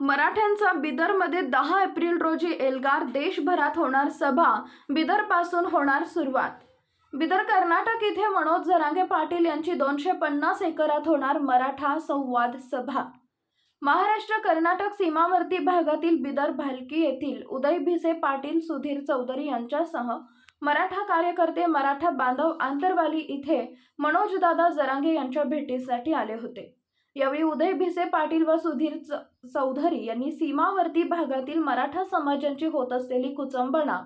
मराठ्यांचा बिदरमध्ये 10 April रोजी एल्गार देशभरात होणार सभा, बिदरपासून होणार सुरुवात। बिदर कर्नाटक येथे मनोज जरांगे पाटील यांची 250 एकरात होणार मराठा संवाद सभा। महाराष्ट्र कर्नाटक सीमावर्ती भागातील बिदर भालकी येथील उदय भिसे पाटील, सुधीर चौधरी यांच्यासह मराठा कार्यकर्ते, मराठा बांधव आंतरवाली इथे मनोजदादा जरांगे यांच्या भेटीसाठी आले होते। यावेळी उदय भिसे पाटील व सुधीर चौधरी यांनी सीमावर्ती भागातील मराठा समाजांची होत असलेली कुचंबणा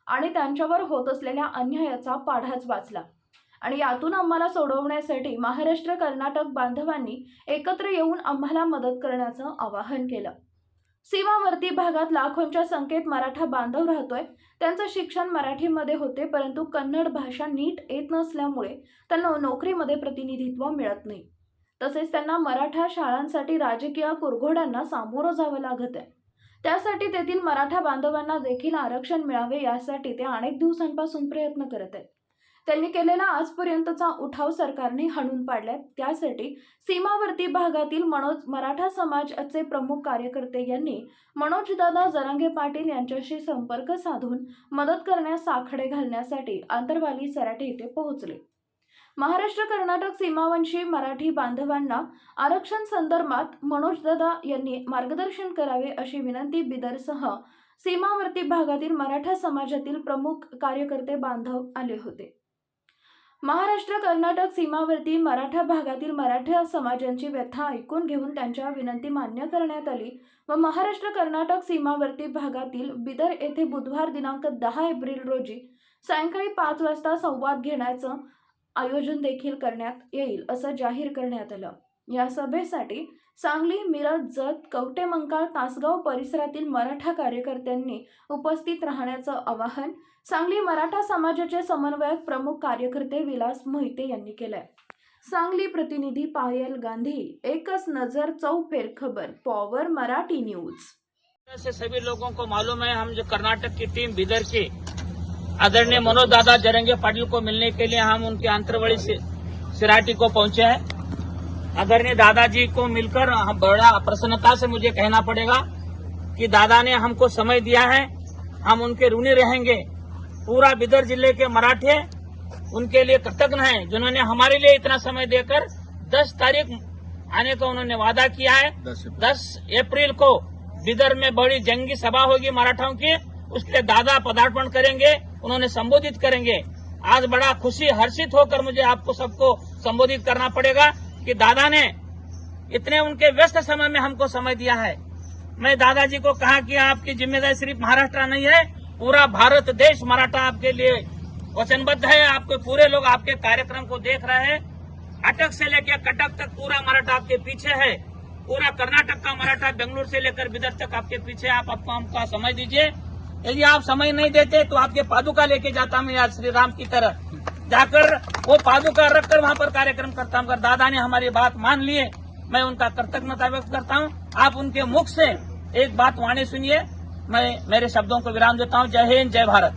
आणि त्यांच्यावर होत असलेल्या अन्यायाचा पाढाच वाचला आणि यातून आम्हाला सोडवण्यासाठी महाराष्ट्र कर्नाटक बांधवांनी एकत्र येऊन आम्हाला मदत करण्याचं आवाहन केलं। सीमावर्ती भागात लाखोंच्या संख्येत मराठा बांधव राहतोय। त्यांचं शिक्षण मराठीमध्ये होते, परंतु कन्नड भाषा नीट येत नसल्यामुळे त्यांना नोकरीमध्ये प्रतिनिधित्व मिळत नाही। तसेच त्यांना मराठा शाळांसाठी राजकीय कुरघोड्यांना सामोरं जावं लागत आहे। त्यासाठी तेथील मराठा बांधवांना देखील आरक्षण मिळावे यासाठी ते अनेक दिवसांपासून प्रयत्न करत आहेत। त्यांनी केलेला आजपर्यंतचा उठाव सरकारने हाणून पाडलाय। त्यासाठी सीमावर्ती भागातील मराठा समाजाचे प्रमुख कार्यकर्ते यांनी मनोजदादा जरांगे पाटील यांच्याशी संपर्क साधून मदत करण्यास साखळे घालण्यासाठी आंतरवाली सराटी येथे पोहोचले। महाराष्ट्र कर्नाटक सीमावंशी मराठी बांधवांना आरक्षण संदर्भात मनोजदादा यांनी मार्गदर्शन करावे अशी विनंती बिदरसह सीमावर्ती भागातील मराठा समाजातील प्रमुख कार्यकर्ते बांधव आले होते। महाराष्ट्र कर्नाटक सीमावर्ती मराठा भागातील मराठा समाजांची व्यथा ऐकून घेऊन त्यांच्या विनंती मान्य करण्यात आली व महाराष्ट्र कर्नाटक सीमावर्ती भागातील बिदर येथे बुधवार दिनांक 10 एप्रिल रोजी सायंकाळी 5 वाजता संवाद घेण्याचं आयोजन देखील करण्यात येईल असं जाहीर करण्यात आलं। या सभेसाठी सांगली, मिरज, जत, कवटेमंकाळ, तासगाव परिसरातील मराठा कार्यकर्त्यांनी उपस्थित राहण्याचं आवाहन सांगली मराठा समाजाचे समन्वयक प्रमुख कार्यकर्ते विलास मोहिते यांनी केलंय। सांगली प्रतिनिधी पायल गांधी, एकच नजर चौफेर खबर, पॉवर मराठी न्यूज। से सभी लोगों को मालूम है, हम जो कर्नाटक की टीम बिदर के आदरणीय मनोज दादा जरंगे पाटिल को मिलने के लिए हम उनके अंतरवली सिराटी को पहुंचे हैं। आदरणीय दादाजी को मिलकर हम बड़ा प्रसन्नता से मुझे कहना पड़ेगा कि दादा ने हमको समय दिया है, हम उनके ऋणी रहेंगे। पूरा बिदर जिले के मराठे उनके लिए कृतज्ञ हैं, जिन्होंने हमारे लिए इतना समय देकर 10 तारीख आने का उन्होंने वादा किया है। 10 अप्रैल को बिदर में बड़ी जंगी सभा होगी मराठाओं की, उसके दादा पदार्पण करेंगे, उन्होंने संबोधित करेंगे। आज बड़ा खुशी हर्षित होकर मुझे आपको सबको संबोधित करना पड़ेगा कि दादा ने इतने उनके व्यस्त समय में हमको समय दिया है। मैं दादाजी को कहा कि आपकी जिम्मेदारी सिर्फ महाराष्ट्र नहीं है, पूरा भारत देश मराठा आपके लिए वचनबद्ध है। आपके पूरे लोग आपके कार्यक्रम को देख रहे हैं। अटक से लेकर कटक तक पूरा मराठा आपके पीछे है। पूरा कर्नाटक का मराठा बेंगलुरु से लेकर बिदर तक आपके पीछे। आप हमका समय दीजिए। यदि आप समय नहीं देते तो आपके पादुका लेके जाता मैं आज श्री राम की तरह जाकर वो पादुका रखकर वहां पर कार्यक्रम करता हूं। अगर दादा ने हमारी बात मान लिए, मैं उनका कृतज्ञता व्यक्त करता हूं। आप उनके मुख से एक बात वाणी सुनिए। मैं मेरे शब्दों को विराम देता हूं। जय हिंद, जय भारत।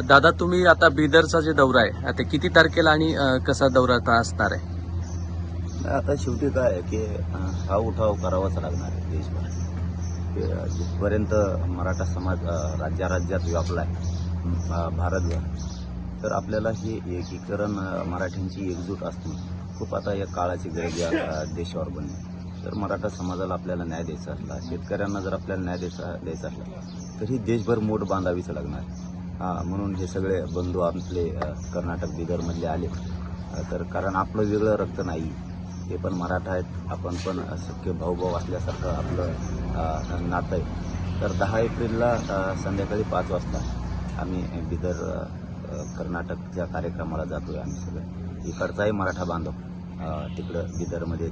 दादा, तुम्ही आता बिदरचा जे दौरा आहे आता किती तारखेला आणि कसा दौरा असणार आहे? आता शेवटी काय आहे की हा उठाव करावाच लागणार आहे देशभर। जिथपर्यंत मराठा समाज राज्यात व्यापला आहे भारतभर, तर आपल्याला हे एकीकरण मराठ्यांची एकजूट असणे खूप आता या काळाची गरज या देशावर बनली। तर मराठा समाजाला आपल्याला न्याय द्यायचा असला, शेतकऱ्यांना जर आपल्याला न्याय द्यायचा असला तर ही देशभर मोठ बांधावीच लागणार। म्हणून हे सगळे बंधू आपले कर्नाटक बिदरमधले आले, तर कारण आपलं वेगळं रक्त नाही, ते पण मराठा आहेत, आपण पण सख्खे भाऊ असल्यासारखं आपलं नातं आहे। तर 10 एप्रिलला संध्याकाळी 5 वाजता आम्ही बिदर कर्नाटकच्या कार्यक्रमाला जातोय। आम्ही सगळं इकडचाही मराठा बांधव तिकडं बिदरमध्ये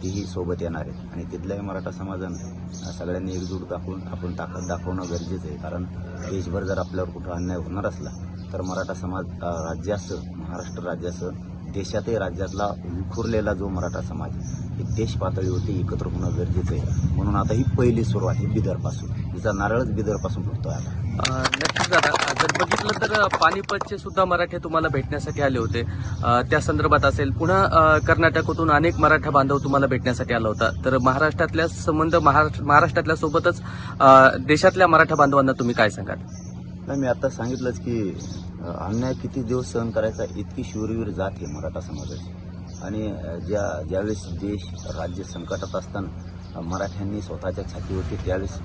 तीही सोबत येणार आहेत आणि तिथल्याही मराठा समाजानं सगळ्यांनी एकजूट दाखवून आपण ताकद दाखवणं गरजेचं आहे। कारण देशभर जर आपल्यावर कुठं अन्याय होणार असला तर मराठा समाज राज्यासह, महाराष्ट्र राज्यासह देशातही राज्यातला विखुरलेला जो मराठा समाज आहे, हे देश पातळीवरती एकत्र होणं गरजेचं आहे. म्हणून आता ही पहिली सुरुवात आहे बिदरपासून. हिचा नारळच बिदरपासून फुटतोय आता. नक्कीच दादा, जर बघितलं तर पानिपतचे सुद्धा मराठे तुम्हाला भेटण्यासाठी आले होते. त्या संदर्भात असेल, पुन्हा कर्नाटकातून अनेक मराठा बांधव तुम्हाला भेटण्यासाठी आला होता. तर महाराष्ट्रातल्या संबंध महाराष्ट्रातल्या सोबतच देशातल्या मराठा बांधवांना तुम्ही काय सांगाल? नाही, मी आता सांगितलंच की अन्याय किती दिवस सहन करायचा, इतकी शूरवीर जात आहे मराठा समाजाची. आणि ज्यावेळेस देश राज्य संकटात असताना मराठ्यांनी स्वतःच्या छातीवरती त्यावेळेस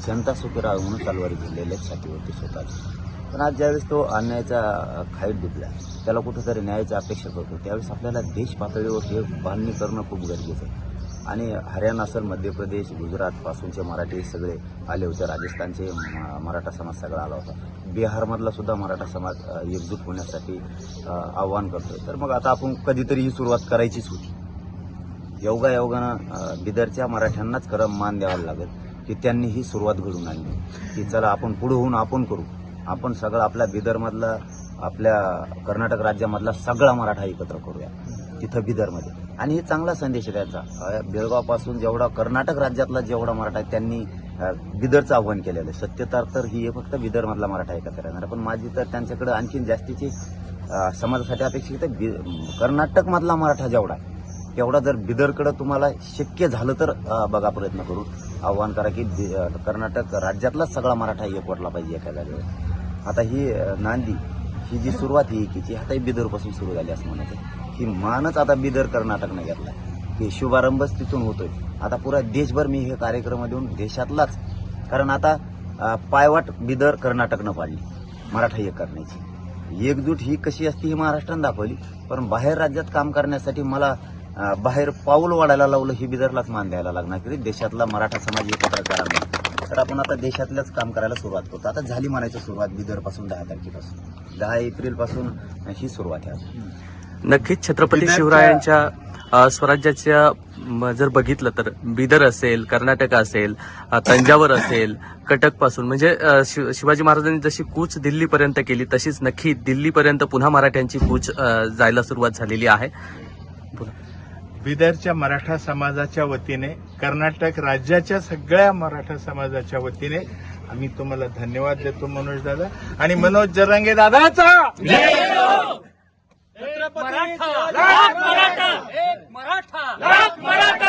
जनता सुखी राहावी म्हणून तलवारी घेतलेल्या छातीवरती स्वतःची. पण आज ज्यावेळेस तो अन्यायाच्या खाईत डुबला, त्याला कुठेतरी न्यायाची अपेक्षा करतो, त्यावेळेस आपल्याला देश पातळीवर हे बांधणी करणं खूप गरजेचं आहे. आणि हरियाणा असेल, मध्य प्रदेश, गुजरातपासूनचे मराठी सगळे आले होते, राजस्थानचे मराठा समाज सगळा आला होता, बिहारमधला सुद्धा मराठा समाज एकजूट होण्यासाठी आव्हान करतोय. तर मग आता आपण कधीतरी ही सुरुवात करायचीच होती. योगायोगानं बिदरच्या मराठ्यांनाच खरं मान द्यावा लागेल की त्यांनी ही सुरुवात घडून आणली की चला आपण पुढे होऊन आपण करू. आपण सगळं आपल्या बिदरमधला, आपल्या कर्नाटक राज्यामधला सगळा मराठा एकत्र करूया तिथं बिदरमध्ये. आणि हे चांगला संदेश आहे त्यांचा. बेळगावपासून जेवढा कर्नाटक राज्यातला जेवढा मराठा आहे त्यांनी बिदरचं आव्हान केलेलं आहे. सत्यता तर ही फक्त बिदरमधला मराठा एकत्र येणार, पण माझी तर त्यांच्याकडे आणखीन जास्तीची समाजासाठी अपेक्षित आहे. कर्नाटकमधला मराठा जेवढा आहे तेवढा जर बिदरकडे तुम्हाला शक्य झालं तर बघा, प्रयत्न करू, आव्हान करा की कर्नाटक राज्यातलाच सगळा मराठा एकवटला पाहिजे एका जागेवर. आता ही नांदी, ही जी सुरुवात ही एकीची आता ही बिदरपासून सुरू झाली असं म्हणायचं. ही मानच आता बिदर कर्नाटकनं घेतला, की शुभारंभच तिथून होतोय. आता पुरा देशभर मी हे कार्यक्रम देऊन देशातलाच, कारण आता पायवाट बिदर कर्नाटकनं पाडली मराठा एक करण्याची. एकजूट ही कशी असते ही महाराष्ट्रानं दाखवली, पण बाहेर राज्यात काम करण्यासाठी मला बाहेर पाऊल वाढायला लावलं, ही बिदरलाच मान द्यायला लागणार की देशातला मराठा समाज एकत्र करा म्हणून. तर आपण आता देशातल्याच काम करायला सुरुवात करतो. आता झाली म्हणायची सुरुवात बिदरपासून 10 तारखेपासून, 10 एप्रिलपासून ही सुरुवात आहे. नक्कीच छत्रपती शिवरायांच्या स्वराज्याच्या जर बघितलं तर बिदर असेल, कर्नाटक असेल, तंजावर असेल, कटक पासून म्हणजे शिवाजी महाराजांनी जशी कूच दिल्लीपर्यंत केली तशीच नक्की दिल्लीपर्यंत पुन्हा मराठ्यांची कूच जायला सुरुवात झालेली आहे. बिदरच्या मराठा समाजाच्या वतीने, कर्नाटक राज्याच्या सगळ्या मराठा समाजाच्या वतीने आम्ही तुम्हाला धन्यवाद देतो मनोज दादा. आणि मनोज जरांगे दादाचा मराठा, लाख मराठा, एक मराठा, लाख मराठा.